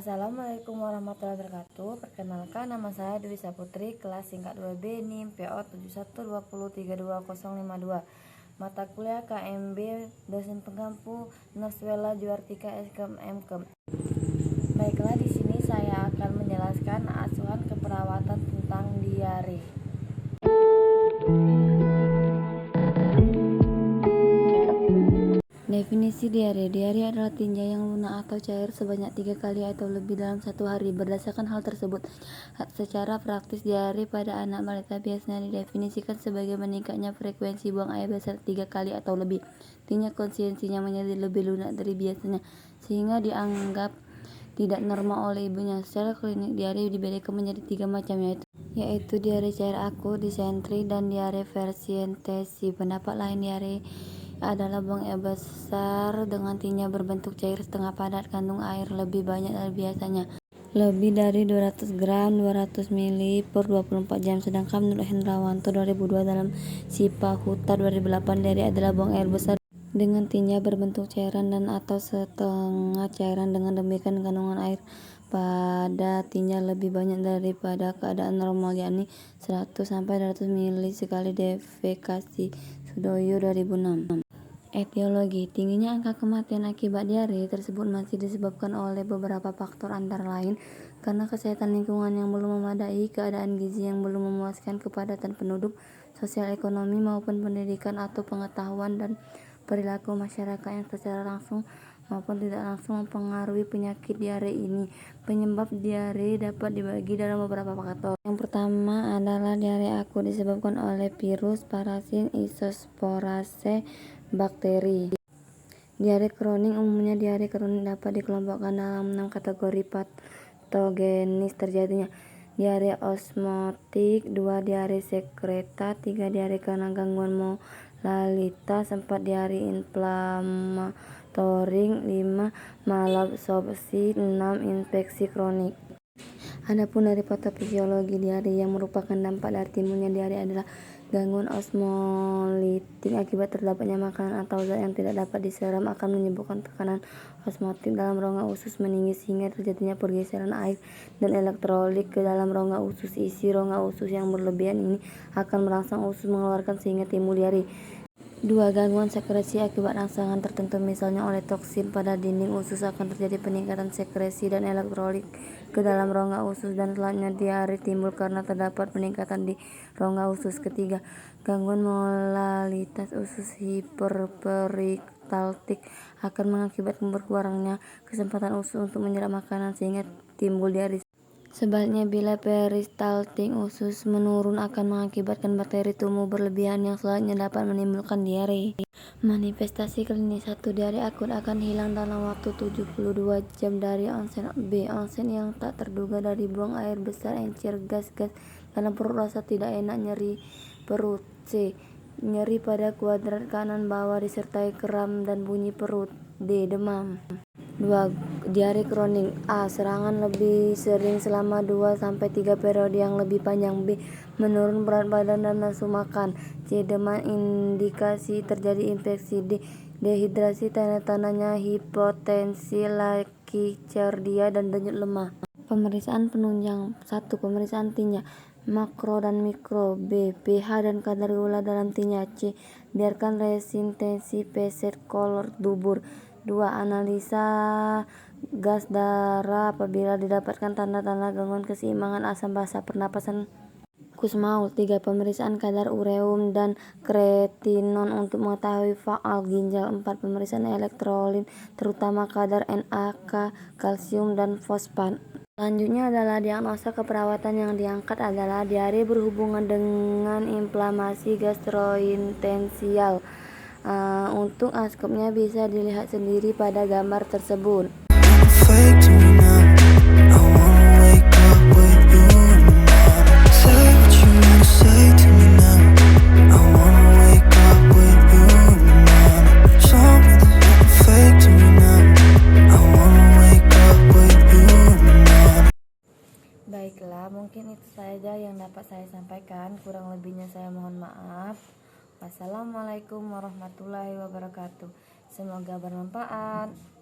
Assalamualaikum warahmatullahi wabarakatuh. Perkenalkan, nama saya Dwi Saputri, kelas tingkat 2B NIM PO 71203202. Mata kuliah KMB, dosen pengampu Noswela Juartika Eskem Mkem. Baiklah, di sini saya akan menjelaskan asuhan keperawatan tentang diare. Definisi diare. Diare adalah tinja yang lunak atau cair sebanyak 3 kali atau lebih dalam satu hari. Berdasarkan hal tersebut, secara praktis diare pada anak balita biasanya didefinisikan sebagai meningkatnya frekuensi buang air besar 3 kali atau lebih. Tinja konsistensinya menjadi lebih lunak dari biasanya, sehingga dianggap tidak normal oleh ibunya. Secara klinik, diare dibedakan menjadi 3 macam, yaitu diare cair akut, disentri, dan diare versientesi. Pendapat lain, diare adalah buang air besar dengan tinja berbentuk cair setengah padat, kandung air lebih banyak dari biasanya, lebih dari 200 gram 200 ml per 24 jam. Sedangkan menurut Hendrawanto 2002 dalam SIPA Huta 2008, diare adalah buang air besar dengan tinja berbentuk cairan dan atau setengah cairan. Dengan demikian, kandungan air pada tinja lebih banyak daripada keadaan normal, yakni 100-200 ml sekali defekasi. Sudoyo 2006. Etiologi. Tingginya angka kematian akibat diare tersebut masih disebabkan oleh beberapa faktor, antara lain karena kesehatan lingkungan yang belum memadai, keadaan gizi yang belum memuaskan, kepadatan penduduk, sosial ekonomi maupun pendidikan atau pengetahuan, dan perilaku masyarakat yang secara langsung maupun tidak langsung mempengaruhi penyakit diare ini. Penyebab diare dapat dibagi dalam beberapa faktor. Yang pertama adalah diare akut disebabkan oleh virus, parasit, isosporase, bakteri. Diare kronik. Umumnya diare kronik dapat dikelompokkan dalam 6 kategori patogenis terjadinya: diare osmotik, 2 diare sekreta, 3 diare karena gangguan molalitas, 4 diare inflamatori, 5 malabsorpsi, 6 infeksi kronik. Adapun dari patofisiologi diare yang merupakan dampak dari timbulnya diare adalah gangguan osmolitik akibat terdapatnya makanan atau zat yang tidak dapat diserap akan menyebabkan tekanan osmotik dalam rongga usus meninggi sehingga terjadinya pergeseran air dan elektrolit ke dalam rongga usus. Isi rongga usus yang berlebihan ini akan merangsang usus mengeluarkan sehingga timbul diare. 2. Gangguan sekresi akibat rangsangan tertentu, misalnya oleh toksin pada dinding usus, akan terjadi peningkatan sekresi dan elektrolit ke dalam rongga usus, dan selanjutnya diare timbul karena terdapat peningkatan di rongga usus. Ketiga, gangguan molalitas usus hiperperistaltik akan mengakibatkan berkurangnya kesempatan usus untuk menyerap makanan sehingga timbul diare. Sebaliknya, bila peristaltik usus menurun akan mengakibatkan bakteri tumbuh berlebihan yang selanjutnya dapat menimbulkan diare. Manifestasi klinis. 1. Diare akut akan hilang dalam waktu 72 jam dari onset. B. Onset yang tak terduga dari buang air besar, encer, gas-gas dalam perut, rasa tidak enak, nyeri perut. C. Nyeri pada kuadrat kanan bawah disertai kram dan bunyi perut. D. Demam. 2. Diare kronik. A. Serangan lebih sering selama 2-3 periode yang lebih panjang. B. Menurun berat badan dan nafsu makan. C. Demam indikasi terjadi infeksi. D. Dehidrasi tanda-tandanya hipotensi, lakicardia, dan denyut lemah. Pemeriksaan penunjang. 1. Pemeriksaan tinja makro dan mikro. B. pH dan kadar gula dalam tinja. C. Biarkan resistensi peset kolor dubur. 2. Analisa gas darah apabila didapatkan tanda-tanda gangguan keseimbangan asam basa pernapasan Kussmaul. 3. Pemeriksaan kadar ureum dan kreatinon untuk mengetahui faal ginjal. 4. Pemeriksaan elektrolit terutama kadar NaK, kalsium, dan fosfat. Selanjutnya adalah diagnosa keperawatan. Yang diangkat adalah diare berhubungan dengan inflamasi gastrointestinal. Untuk askopnya bisa dilihat sendiri pada gambar tersebut. Baiklah, mungkin itu saja yang dapat saya sampaikan. Kurang lebihnya saya mohon maaf. Wassalamualaikum warahmatullahi wabarakatuh. Semoga bermanfaat.